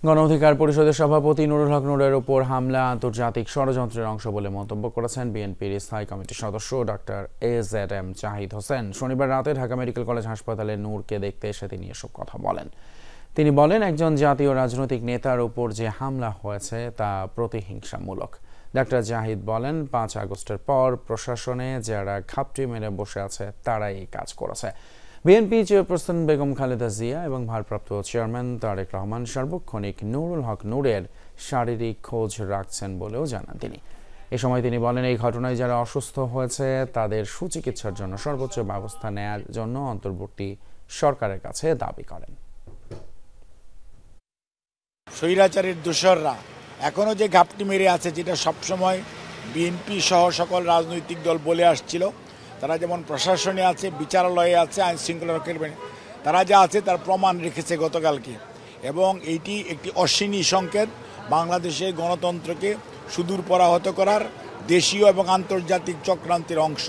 গণ অধিকার পরিষদের সভাপতি নুরুল হক নূরের ওপর হামলা আন্তর্জাতিক ষড়যন্ত্রের অংশ বলে মন্তব্য করেছেন বিএনপির স্থায়ী কমিটির সদস্য ডক্টর AZM জাহিদ হোসেন। শনিবার রাতে ঢাকা মেডিকেল কলেজ হাসপাতালে নূরকে দেখতে এসে তিনি এসব কথা বলেন। তিনি বলেন, একজন জাতীয় রাজনৈতিক নেতার ওপর যে হামলা হয়েছে তা প্রতিহিংসামূলক। ডক্টর জাহিদ বলেন, 5 আগস্টের পর প্রশাসনে যারা ঘাপটি মেরে বসে আছে তারাই এই কাজ করেছে। বিএনপি চেয়ারপারসন বেগম খালেদা জিয়া এবং ভারপ্রাপ্ত চেয়ারম্যান তারেক রহমান সার্বক্ষণিক নুরুল হক নূরের শারীরিক খোঁজ রাখছেন বলেও জানান তিনি। এ সময় তিনি বলেন, এই ঘটনায় যারা অসুস্থ হয়েছে তাদের সুচিকিৎসার জন্য সর্বোচ্চ ব্যবস্থা নেয়ার জন্য অন্তর্বর্তী সরকারের কাছে দাবি করেন। স্বৈরাচারের দোসররা এখনো যে ঘাপটি মেরে আছে, যেটা সবসময় বিএনপি সহ সকল রাজনৈতিক দল বলে আসছিল, তারা যেমন প্রশাসনে আছে, বিচারালয়ে আছে, আইন শৃঙ্খলা রক্ষার তারা যা আছে তার প্রমাণ রেখেছে গতকালকে। এবং এইটি একটি অশ্বিনী সংকেত বাংলাদেশের গণতন্ত্রকে সুদূর পরাহত করার দেশীয় এবং আন্তর্জাতিক চক্রান্তের অংশ।